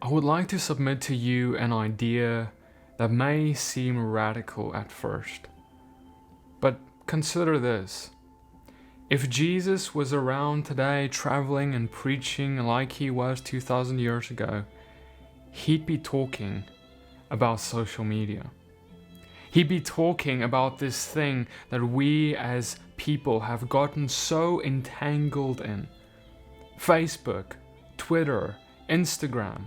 I would like to submit to you an idea that may seem radical at first. But consider this. If Jesus was around today traveling and preaching like he was 2,000 years ago, he'd be talking about social media. He'd be talking about this thing that we as people have gotten so entangled in. Facebook, Twitter, Instagram.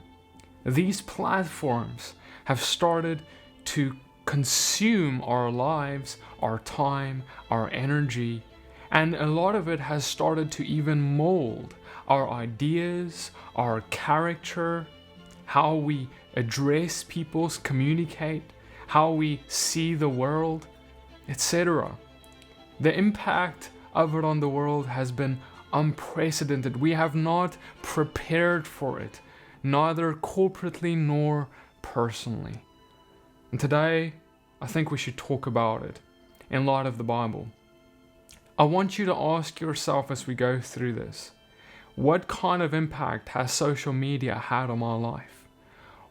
These platforms have started to consume our lives, our time, our energy, and a lot of it has started to even mold our ideas, our character, how we address people, communicate, how we see the world, etc. The impact of it on the world has been unprecedented. We have not prepared for it, neither corporately nor personally. And today, I think we should talk about it in light of the Bible. I want you to ask yourself as we go through this, what kind of impact has social media had on my life?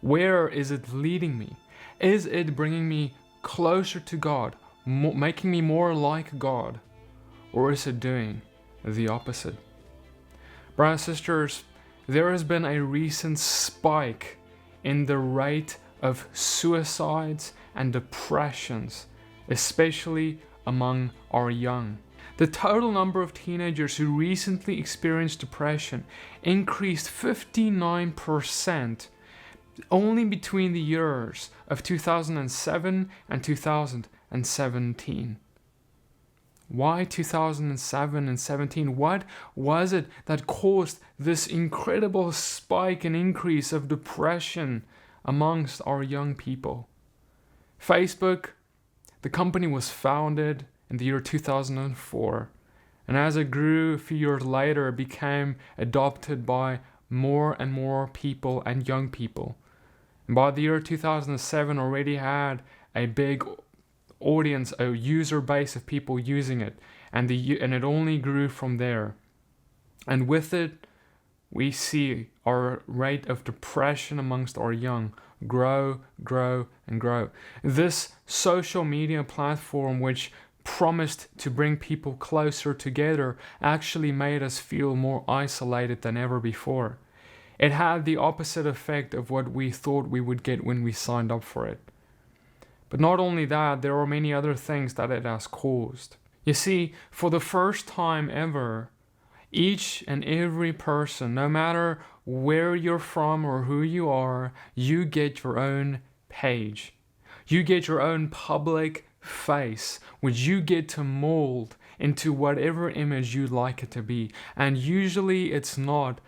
Where is it leading me? Is it bringing me closer to God, making me more like God? Or is it doing the opposite? Brothers and sisters, there has been a recent spike in the rate of suicides and depressions, especially among our young. The total number of teenagers who recently experienced depression increased 59% only between the years of 2007 and 2017. Why 2007 and 17? What was it that caused this incredible spike and increase of depression amongst our young people? Facebook, the company was founded in the year 2004, and as it grew a few years later, it became adopted by more and more people and young people. And by the year 2007, already had a big audience, a user base of people using it, and it only grew from there. And with it, we see our rate of depression amongst our young grow, and grow. This social media platform, which promised to bring people closer together, actually made us feel more isolated than ever before. It had the opposite effect of what we thought we would get when we signed up for it. But not only that, there are many other things that it has caused. You see, for the first time ever, each and every person, no matter where you're from or who you are, you get your own page. You get your own public face, which you get to mold into whatever image you'd like it to be. And usually it's not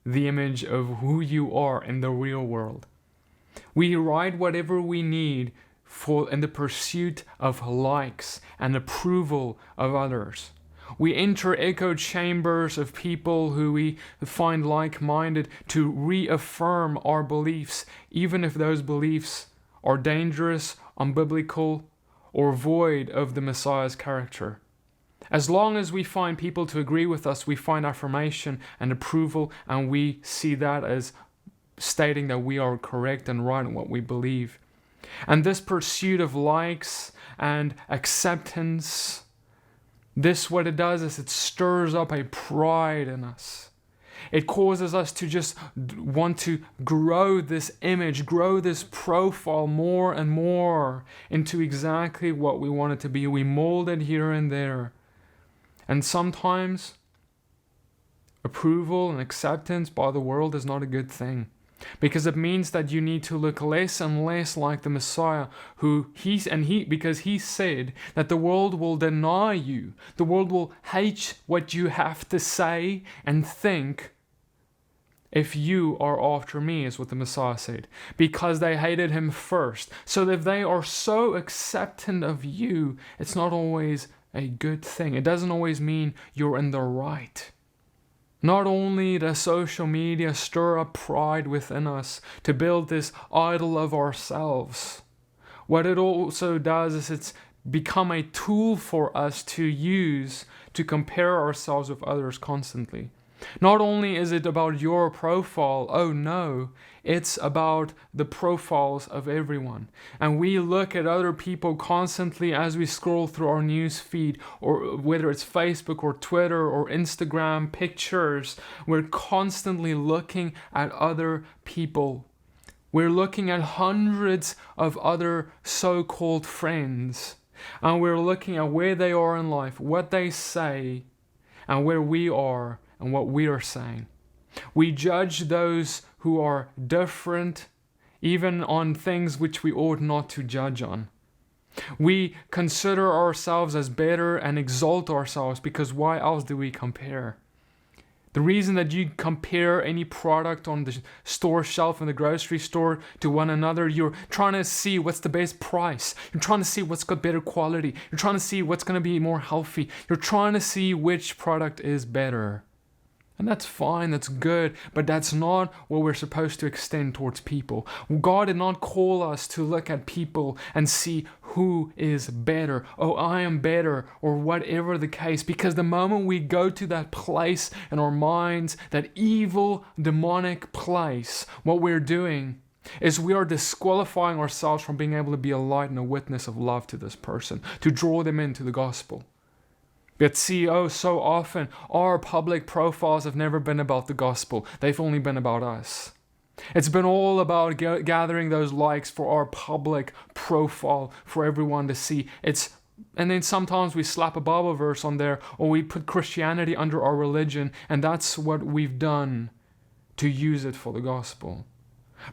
the image of who you are in the real world. We write whatever we need in the pursuit of likes and approval of others. We enter echo chambers of people who we find like-minded to reaffirm our beliefs, even if those beliefs are dangerous, unbiblical, or void of the Messiah's character. As long as we find people to agree with us, we find affirmation and approval, and we see that as stating that we are correct and right in what we believe. And this pursuit of likes and acceptance, what it does is it stirs up a pride in us. It causes us to just want to grow this image, grow this profile more and more into exactly what we want it to be. We mold it here and there. And sometimes approval and acceptance by the world is not a good thing, because it means that you need to look less and less like the Messiah, because he said that the world will deny you. The world will hate what you have to say and think if you are after me, is what the Messiah said, because they hated him first. So if they are so acceptant of you, it's not always a good thing. It doesn't always mean you're in the right. Not only does social media stir up pride within us to build this idol of ourselves, what it also does is it's become a tool for us to use to compare ourselves with others constantly. Not only is it about your profile, oh no, it's about the profiles of everyone. And we look at other people constantly as we scroll through our news feed, or whether it's Facebook or Twitter or Instagram pictures, we're constantly looking at other people. We're looking at hundreds of other so-called friends, and we're looking at where they are in life, what they say, and where we are and what we are saying. We judge those who are different, even on things which we ought not to judge on. We consider ourselves as better and exalt ourselves, because why else do we compare? The reason that you compare any product on the store shelf in the grocery store to one another, you're trying to see what's the best price. You're trying to see what's got better quality. You're trying to see what's going to be more healthy. You're trying to see which product is better. And that's fine, that's good, but that's not what we're supposed to extend towards people. God did not call us to look at people and see who is better. Oh, I am better, or whatever the case. Because the moment we go to that place in our minds, that evil, demonic place, what we're doing is we are disqualifying ourselves from being able to be a light and a witness of love to this person, to draw them into the gospel. But see, so often our public profiles have never been about the gospel. They've only been about us. It's been all about gathering those likes for our public profile for everyone to see. And then sometimes we slap a Bible verse on there, or we put Christianity under our religion, and that's what we've done to use it for the gospel.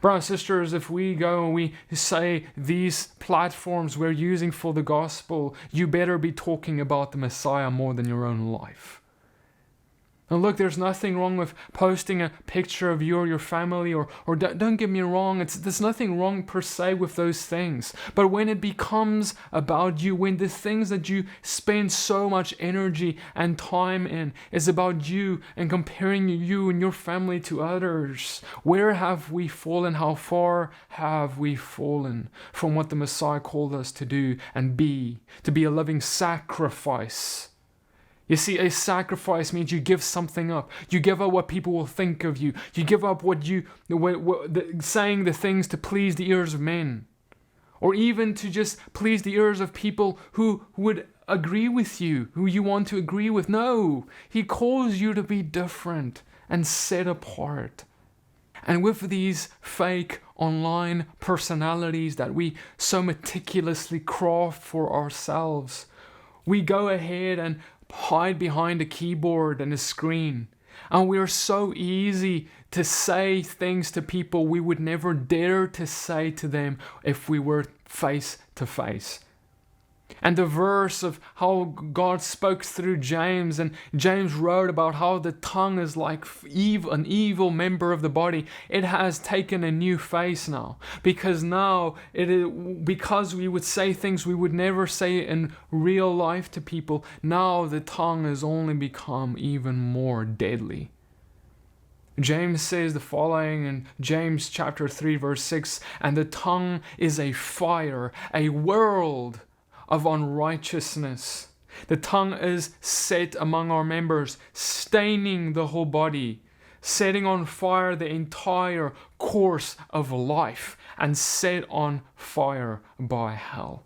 Brothers and sisters, if we go and we say these platforms we're using for the gospel, you better be talking about the Messiah more than your own life. And look, there's nothing wrong with posting a picture of you or your family, or don't get me wrong, there's nothing wrong per se with those things. But when it becomes about you, when the things that you spend so much energy and time in is about you and comparing you and your family to others, where have we fallen? How far have we fallen from what the Messiah called us to do and to be a living sacrifice? You see, a sacrifice means you give something up. You give up what people will think of you. You give up saying the things to please the ears of men, or even to just please the ears of people who would agree with you, who you want to agree with. No, He calls you to be different and set apart. And with these fake online personalities that we so meticulously craft for ourselves, we go ahead and hide behind a keyboard and a screen. And we're so easy to say things to people we would never dare to say to them if we were face to face. And the verse of how God spoke through James, and James wrote about how the tongue is like an evil member of the body. It has taken a new face now, because because we would say things we would never say in real life to people. Now the tongue has only become even more deadly. James says the following in James chapter 3 verse 6, and the tongue is a fire, a world of unrighteousness. The tongue is set among our members, staining the whole body, setting on fire the entire course of life, and set on fire by hell.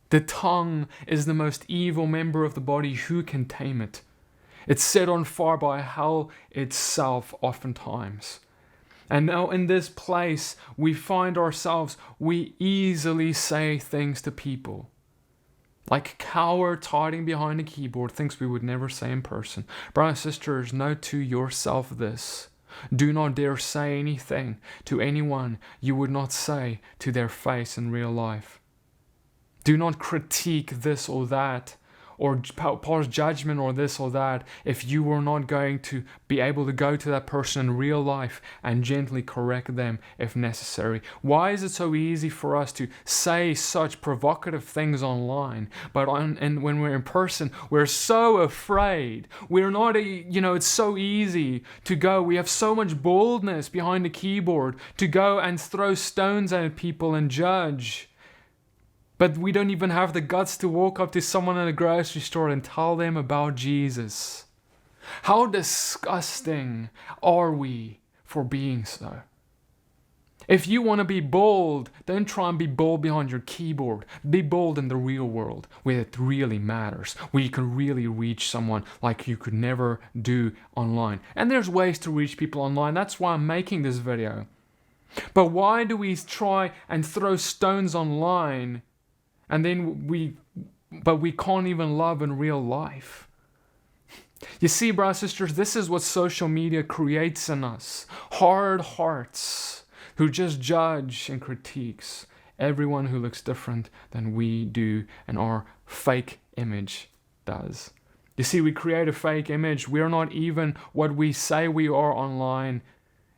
The tongue is the most evil member of the body. Who can tame it? It's set on fire by hell itself oftentimes. And now in this place, we find ourselves, we easily say things to people. Like cowards hiding behind a keyboard, things we would never say in person. Brothers and sisters, note to yourself this. Do not dare say anything to anyone you would not say to their face in real life. Do not critique this or that, or pass judgment or this or that, if you were not going to be able to go to that person in real life and gently correct them if necessary. Why is it so easy for us to say such provocative things online, but and when we're in person, we're so afraid. We're not, it's so easy to go. We have so much boldness behind the keyboard to go and throw stones at people and judge. But we don't even have the guts to walk up to someone in a grocery store and tell them about Jesus. How disgusting are we for being so? If you want to be bold, don't try and be bold behind your keyboard. Be bold in the real world, where it really matters, where you can really reach someone like you could never do online. And there's ways to reach people online. That's why I'm making this video. But why do we try and throw stones online and then we can't even love in real life? You see, brothers and sisters, this is what social media creates in us. Hard hearts who just judge and critiques everyone who looks different than we do and our fake image does. You see, we create a fake image. We're not even what we say we are online.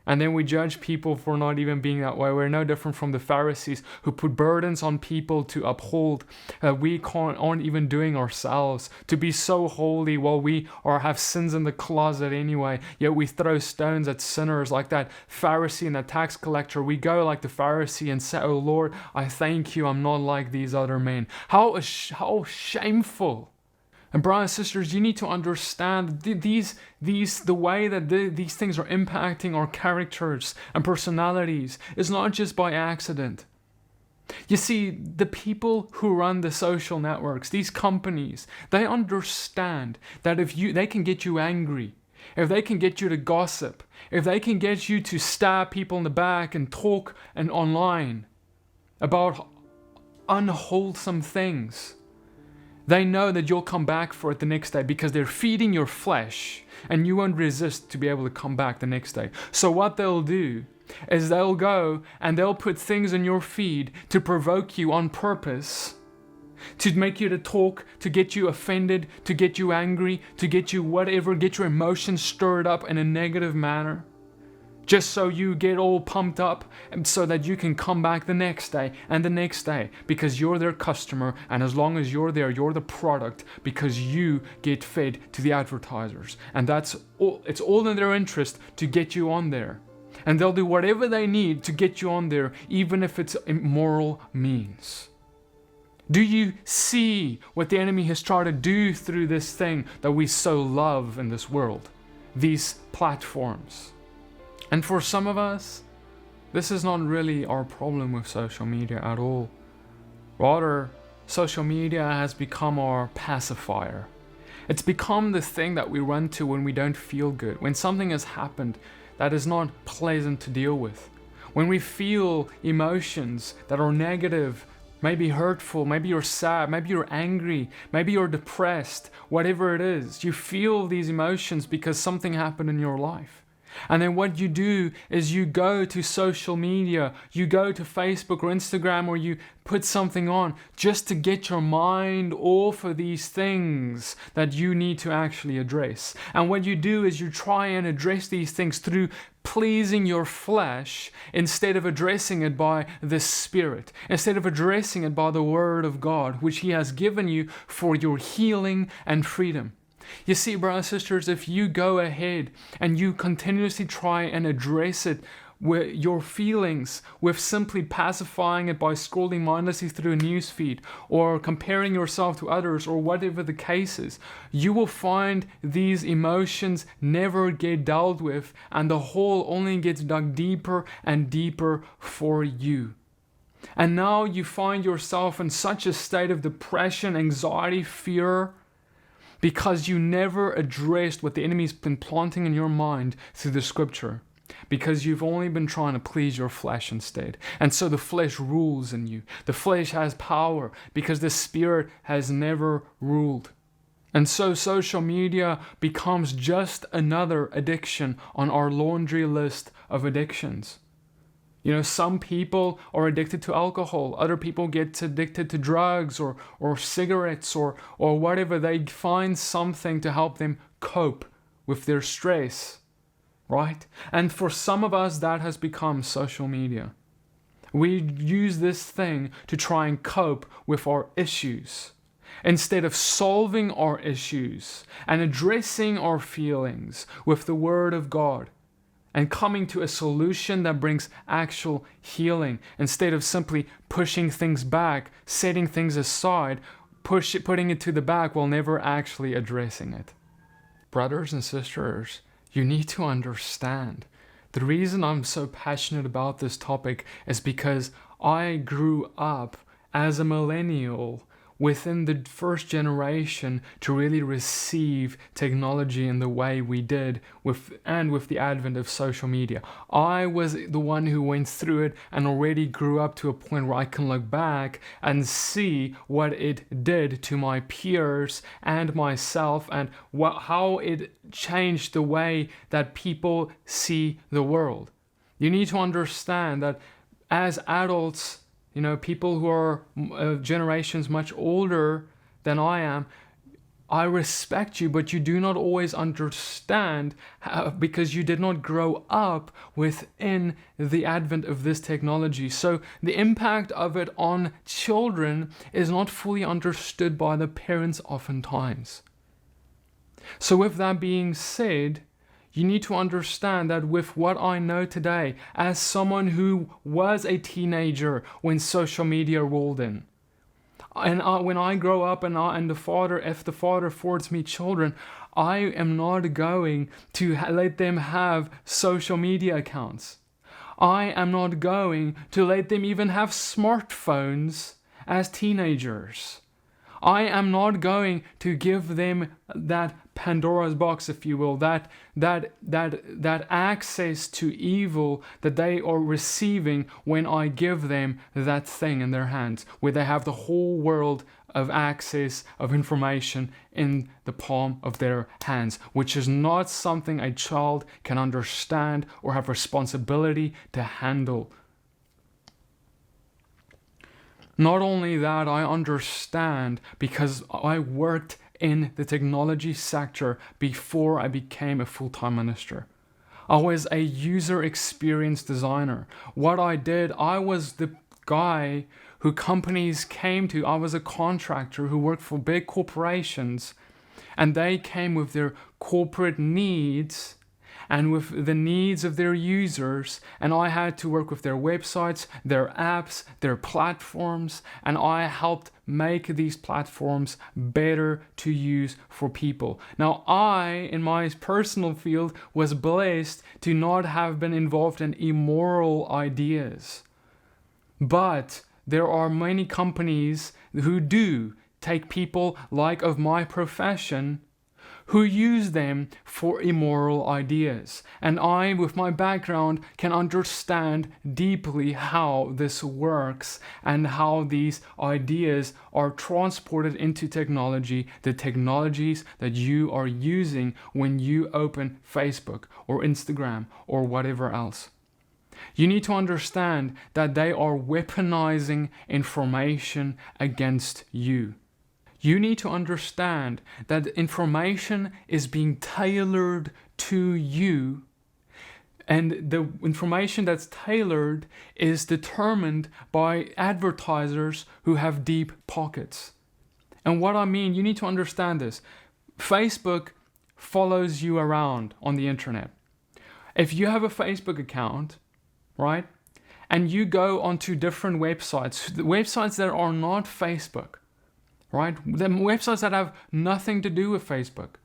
And then we judge people for not even being that way. We're no different from the Pharisees who put burdens on people to uphold that we aren't even doing ourselves. To be so holy while we have sins in the closet anyway. Yet we throw stones at sinners like that Pharisee and that tax collector. We go like the Pharisee and say, "Oh Lord, I thank you. I'm not like these other men." How shameful. And brothers and sisters, you need to understand the way that these things are impacting our characters and personalities is not just by accident. You see, the people who run the social networks, these companies, they understand that they can get you angry, if they can get you to gossip, if they can get you to stab people in the back and talk and online about unwholesome things, they know that you'll come back for it the next day because they're feeding your flesh and you won't resist to be able to come back the next day. So what they'll do is they'll go and they'll put things in your feed to provoke you on purpose, to make you to talk, to get you offended, to get you angry, to get you whatever, get your emotions stirred up in a negative manner. Just so you get all pumped up and so that you can come back the next day and the next day because you're their customer, and as long as you're there, you're the product because you get fed to the advertisers. And that's all, it's all in their interest to get you on there. And they'll do whatever they need to get you on there, even if it's immoral means. Do you see what the enemy has tried to do through this thing that we so love in this world? These platforms. And for some of us, this is not really our problem with social media at all. Rather, social media has become our pacifier. It's become the thing that we run to when we don't feel good, when something has happened that is not pleasant to deal with. When we feel emotions that are negative, maybe hurtful, maybe you're sad, maybe you're angry, maybe you're depressed, whatever it is, you feel these emotions because something happened in your life. And then what you do is you go to social media, you go to Facebook or Instagram, or you put something on just to get your mind off of these things that you need to actually address. And what you do is you try and address these things through pleasing your flesh instead of addressing it by the Spirit, instead of addressing it by the Word of God, which He has given you for your healing and freedom. You see, brothers and sisters, if you go ahead and you continuously try and address it with your feelings, with simply pacifying it by scrolling mindlessly through a newsfeed or comparing yourself to others or whatever the case is, you will find these emotions never get dealt with, and the hole only gets dug deeper and deeper for you. And now you find yourself in such a state of depression, anxiety, fear, because you never addressed what the enemy's been planting in your mind through the scripture. Because you've only been trying to please your flesh instead. And so the flesh rules in you. The flesh has power because the Spirit has never ruled. And so social media becomes just another addiction on our laundry list of addictions. You know, some people are addicted to alcohol. Other people get addicted to drugs or cigarettes or whatever. They find something to help them cope with their stress, right? And for some of us, that has become social media. We use this thing to try and cope with our issues instead of solving our issues and addressing our feelings with the Word of God, and coming to a solution that brings actual healing instead of simply pushing things back, setting things aside, putting it to the back while never actually addressing it. brothers and sisters, you need to understand. The reason I'm so passionate about this topic is because I grew up as a millennial within the first generation to really receive technology in the way we did with the advent of social media. I was the one who went through it and already grew up to a point where I can look back and see what it did to my peers and myself, and how it changed the way that people see the world. You need to understand that as adults, people who are generations much older than I am, I respect you, but you do not always understand because you did not grow up within the advent of this technology. So the impact of it on children is not fully understood by the parents oftentimes. So with that being said, you need to understand that with what I know today, as someone who was a teenager when social media rolled in, and when I grow up if the Father affords me children, I am not going to let them have social media accounts. I am not going to let them even have smartphones as teenagers. I am not going to give them that Pandora's box, if you will, that access to evil that they are receiving when I give them that thing in their hands, where they have the whole world of access of information in the palm of their hands, which is not something a child can understand or have responsibility to handle. Not only that, I understand because I worked in the technology sector before I became a full-time minister. I was a user experience designer. What I did, I was the guy who companies came to. I was a contractor who worked for big corporations, and they came with their corporate needs and with the needs of their users, and I had to work with their websites, their apps, their platforms, and I helped make these platforms better to use for people. Now, I, in my personal field, was blessed to not have been involved in immoral ideas. But there are many companies who do take people like of my profession who use them for immoral ideas. And I, with my background, can understand deeply how this works and how these ideas are transported into technology, the technologies that you are using when you open Facebook or Instagram or whatever else. You need to understand that they are weaponizing information against you. You need to understand that information is being tailored to you, and the information that's tailored is determined by advertisers who have deep pockets. And what I mean, you need to understand this. Facebook follows you around on the internet. If you have a Facebook account, right, and you go onto different websites, the websites that are not Facebook, right? The websites that have nothing to do with Facebook.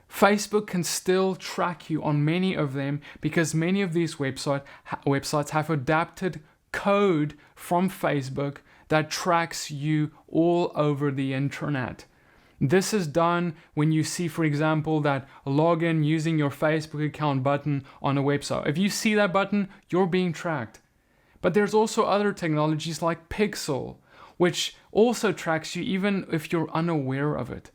Facebook can still track you on many of them because many of these websites have adapted code from Facebook that tracks you all over the internet. This is done when you see, for example, that login using your Facebook account button on a website. If you see that button, you're being tracked. But there's also other technologies like Pixel, which also tracks you even if you're unaware of it.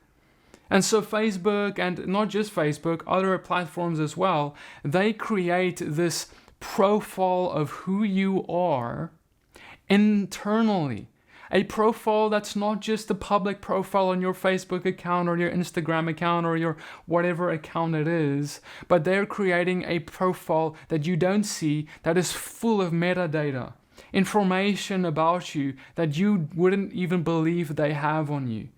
And so Facebook, and not just Facebook, other platforms as well, they create this profile of who you are internally. A profile that's not just a public profile on your Facebook account or your Instagram account or your whatever account it is, but they're creating a profile that you don't see that is full of metadata. Information about you that you wouldn't even believe they have on you.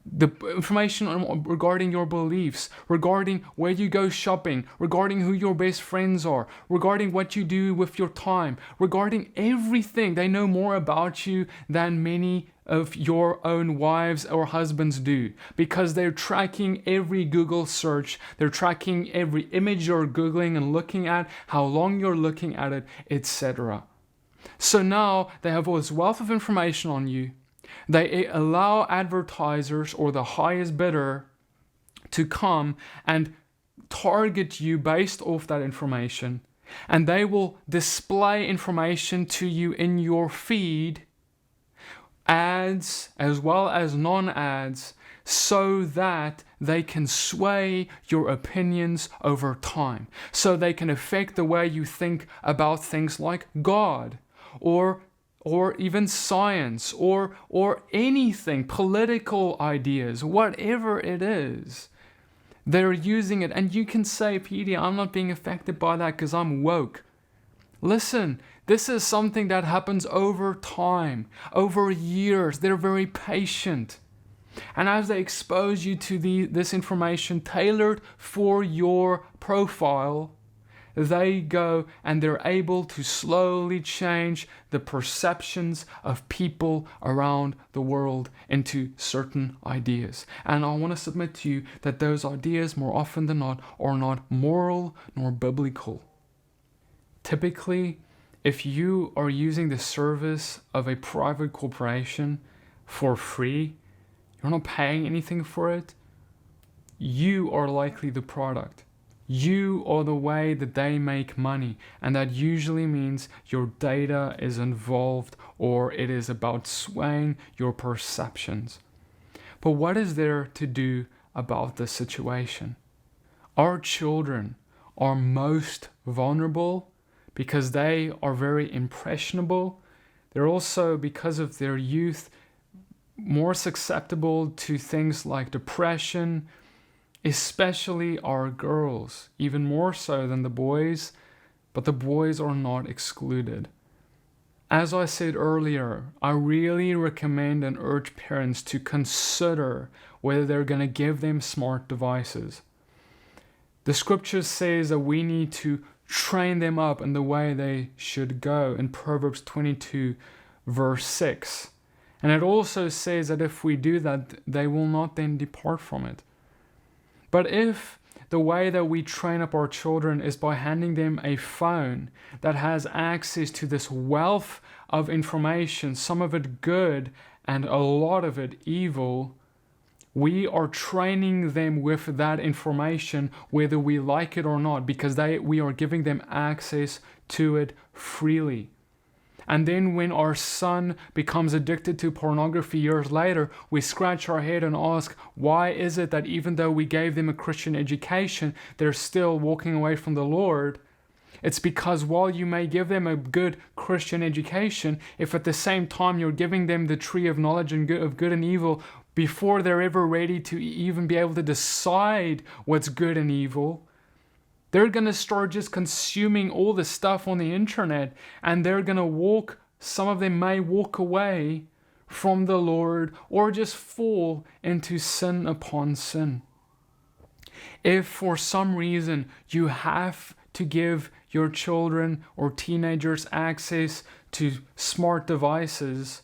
the information regarding your beliefs, regarding where you go shopping, regarding who your best friends are, regarding what you do with your time, regarding everything. They know more about you than many of your own wives or husbands do, because they're tracking every Google search, they're tracking every image you're Googling and looking at, how long you're looking at it, etc. So now they have all this wealth of information on you. They allow advertisers or the highest bidder to come and target you based off that information. And they will display information to you in your feed, ads as well as non-ads, so that they can sway your opinions over time. So they can affect the way you think about things like God, or even science, or anything, political ideas, whatever it is. They're using it, and you can say, PD, I'm not being affected by that because I'm woke. Listen, this is something that happens over time, over years. They're very patient. And as they expose you to this information tailored for your profile, they go and they're able to slowly change the perceptions of people around the world into certain ideas. And I want to submit to you that those ideas, more often than not, are not moral nor biblical. Typically, if you are using the service of a private corporation for free, you're not paying anything for it, you are likely the product. You are the way that they make money, and that usually means your data is involved, or it is about swaying your perceptions. But what is there to do about this situation? Our children are most vulnerable because they are very impressionable. They're also, because of their youth, more susceptible to things like depression, especially our girls, even more so than the boys, but the boys are not excluded. As I said earlier, I really recommend and urge parents to consider whether they're going to give them smart devices. The scripture says that we need to train them up in the way they should go in Proverbs 22 verse 6. And it also says that if we do that, they will not then depart from it. But if the way that we train up our children is by handing them a phone that has access to this wealth of information, some of it good and a lot of it evil, we are training them with that information whether we like it or not, because we are giving them access to it freely. And then when our son becomes addicted to pornography years later, we scratch our head and ask, why is it that even though we gave them a Christian education, they're still walking away from the Lord? It's because while you may give them a good Christian education, if at the same time you're giving them the tree of knowledge and of good and evil before they're ever ready to even be able to decide what's good and evil, they're going to start just consuming all the stuff on the internet, and they're going to some of them may walk away from the Lord or just fall into sin upon sin. If for some reason you have to give your children or teenagers access to smart devices,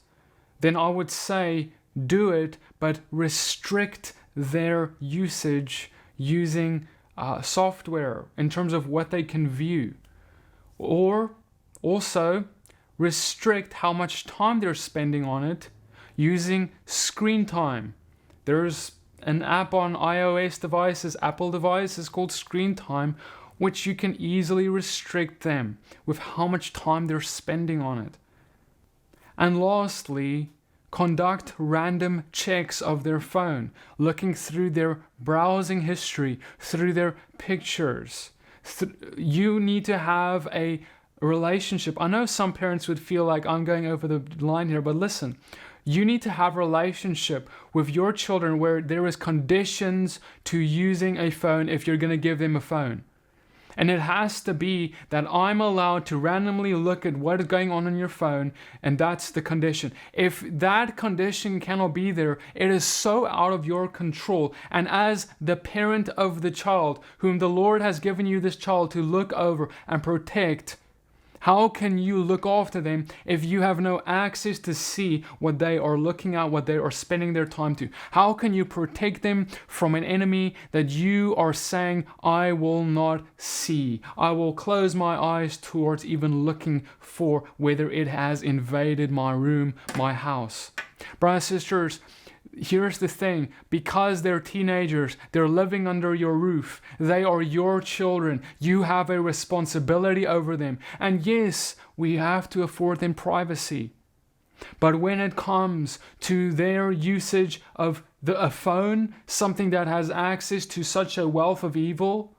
then I would say do it, but restrict their usage using software in terms of what they can view, or also restrict how much time they're spending on it using screen time. There's an app on iOS devices, Apple devices called Screen Time, which you can easily restrict them with how much time they're spending on it. And lastly, conduct random checks of their phone, looking through their browsing history, through their pictures. You need to have a relationship. I know some parents would feel like I'm going over the line here, but listen, you need to have a relationship with your children where there is conditions to using a phone if you're going to give them a phone. And it has to be that I'm allowed to randomly look at what is going on your phone, and that's the condition. If that condition cannot be there, it is so out of your control. And as the parent of the child, whom the Lord has given you this child to look over and protect, how can you look after them if you have no access to see what they are looking at, what they are spending their time to? How can you protect them from an enemy that you are saying, I will not see? I will close my eyes towards even looking for whether it has invaded my room, my house. Brothers and sisters, here's the thing, because they're teenagers, they're living under your roof, they are your children, you have a responsibility over them. And yes, we have to afford them privacy. But when it comes to their usage of a phone, something that has access to such a wealth of evil,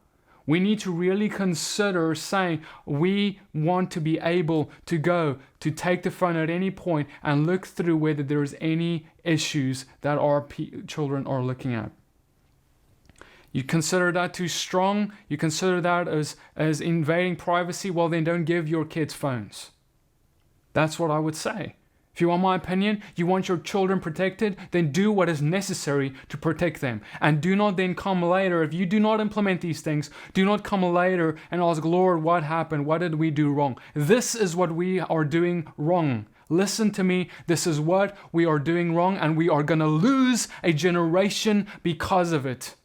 we need to really consider saying we want to be able to go to take the phone at any point and look through whether there's any issues that our children are looking at. You consider that too strong? You consider that as invading privacy? Well, then don't give your kids phones. That's what I would say. If you want my opinion, you want your children protected, then do what is necessary to protect them. And do not then come later, if you do not implement these things, do not come later and ask, Lord, what happened? What did we do wrong? This is what we are doing wrong. Listen to me, this is what we are doing wrong, and we are going to lose a generation because of it.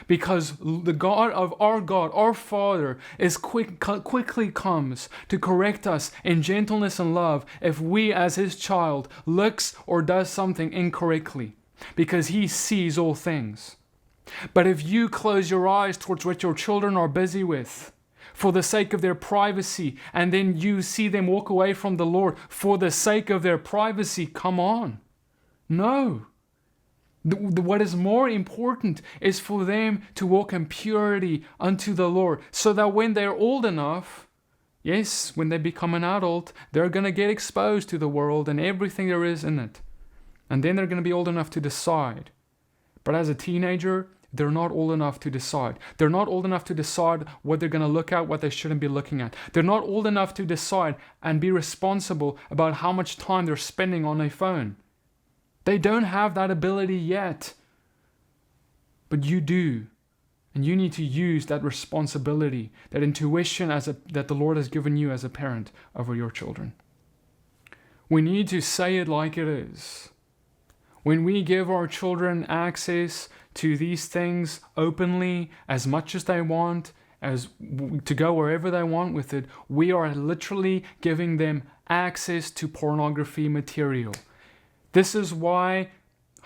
Because the God of our Father, is quickly comes to correct us in gentleness and love if we as His child looks or does something incorrectly, because He sees all things. But if you close your eyes towards what your children are busy with, for the sake of their privacy, and then you see them walk away from the Lord for the sake of their privacy, come on. No. What is more important is for them to walk in purity unto the Lord, so that when they're old enough, yes, when they become an adult, they're going to get exposed to the world and everything there is in it. And then they're going to be old enough to decide. But as a teenager, they're not old enough to decide. They're not old enough to decide what they're going to look at, what they shouldn't be looking at. They're not old enough to decide and be responsible about how much time they're spending on a phone. They don't have that ability yet. But you do. And you need to use that responsibility, that intuition that the Lord has given you as a parent over your children. We need to say it like it is. When we give our children access to these things openly, as much as they want, as to go wherever they want with it, we are literally giving them access to pornography material. This is why,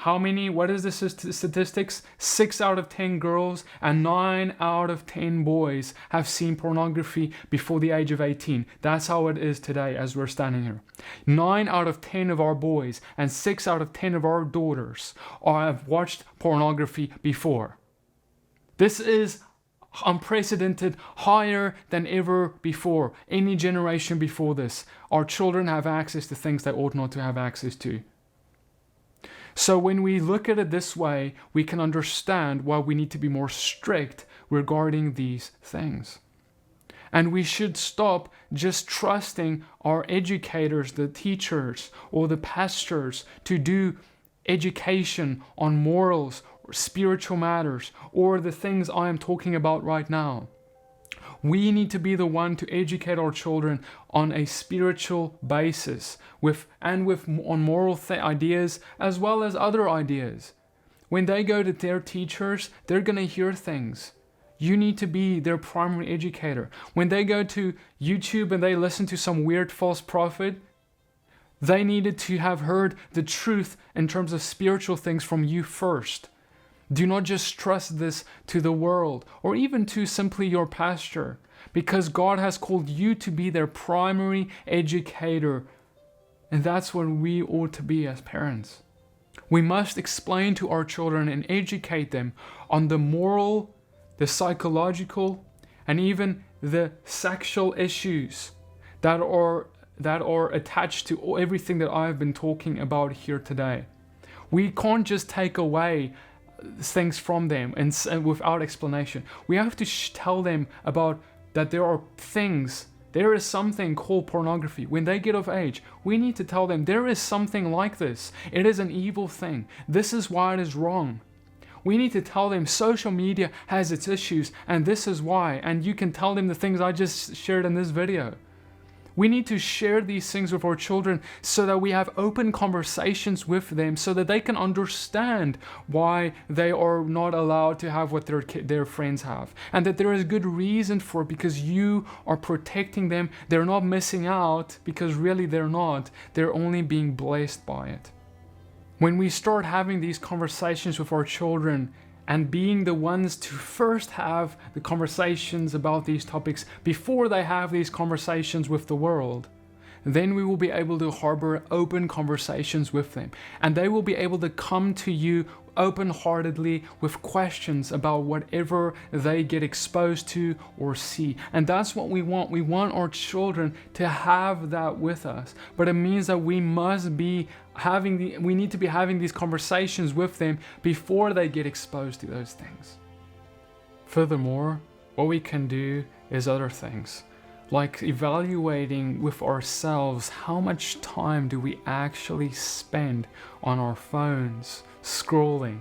what is the statistics? 6 out of 10 girls and 9 out of 10 boys have seen pornography before the age of 18. That's how it is today as we're standing here. 9 out of 10 of our boys and 6 out of 10 of our daughters have watched pornography before. This is unprecedented, higher than ever before. Any generation before this. Our children have access to things they ought not to have access to. So when we look at it this way, we can understand why we need to be more strict regarding these things. And we should stop just trusting our educators, the teachers, or the pastors to do education on morals, or spiritual matters, or the things I am talking about right now. We need to be the one to educate our children on a spiritual basis, on moral ideas as well as other ideas. When they go to their teachers, they're going to hear things. You need to be their primary educator. When they go to YouTube and they listen to some weird false prophet, they needed to have heard the truth in terms of spiritual things from you first. Do not just trust this to the world or even to simply your pastor, because God has called you to be their primary educator. And that's what we ought to be as parents. We must explain to our children and educate them on the moral, the psychological, and even the sexual issues that are attached to everything that I've been talking about here today. We can't just take away things from them and without explanation. We have to tell them about that there is something called pornography. When they get of age, we need to tell them there is something like this. It is an evil thing. This is why it is wrong. We need to tell them social media has its issues and this is why. And you can tell them the things I just shared in this video. We need to share these things with our children so that we have open conversations with them so that they can understand why they are not allowed to have what their friends have. And that there is good reason for it because you are protecting them. They're not missing out because really they're not. They're only being blessed by it. When we start having these conversations with our children, and being the ones to first have the conversations about these topics before they have these conversations with the world, then we will be able to harbor open conversations with them. And they will be able to come to you open-heartedly with questions about whatever they get exposed to or see. And that's what we want. We want our children to have that with us. But it means that we need to be having these conversations with them before they get exposed to those things. Furthermore, what we can do is other things, like evaluating with ourselves how much time do we actually spend on our phones, scrolling,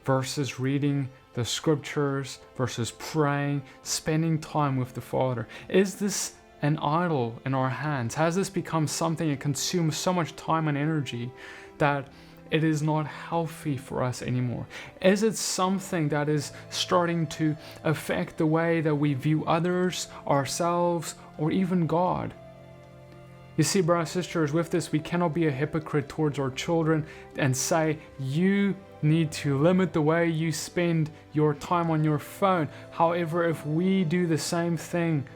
versus reading the scriptures, versus praying, spending time with the Father. Is this an idol in our hands? Has this become something that consumes so much time and energy that it is not healthy for us anymore? Is it something that is starting to affect the way that we view others, ourselves, or even God? You see, brothers and sisters, with this, we cannot be a hypocrite towards our children and say, you need to limit the way you spend your time on your phone. However, if we do the same thing,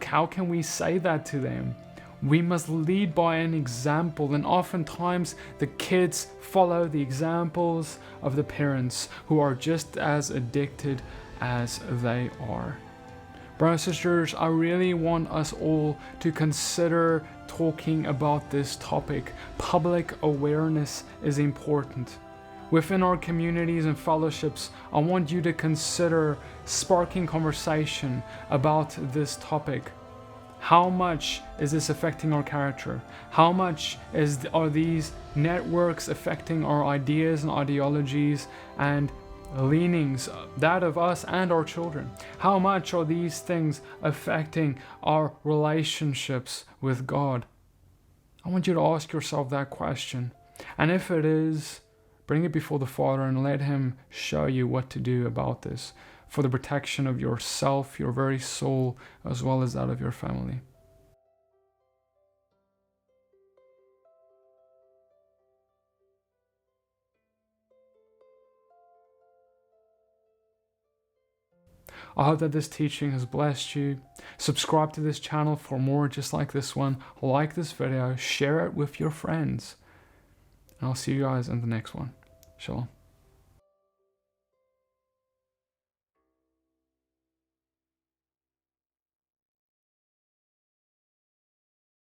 how can we say that to them? We must lead by an example, and oftentimes the kids follow the examples of the parents who are just as addicted as they are. Brothers and sisters, I really want us all to consider talking about this topic. Public awareness is important. Within our communities and fellowships, I want you to consider sparking conversation about this topic. How much is this affecting our character? How much are these networks affecting our ideas and ideologies and leanings, that of us and our children? How much are these things affecting our relationships with God? I want you to ask yourself that question. And if it is, bring it before the Father and let Him show you what to do about this for the protection of yourself, your very soul, as well as that of your family. I hope that this teaching has blessed you. Subscribe to this channel for more just like this one. Like this video, share it with your friends. And I'll see you guys in the next one. Shalom.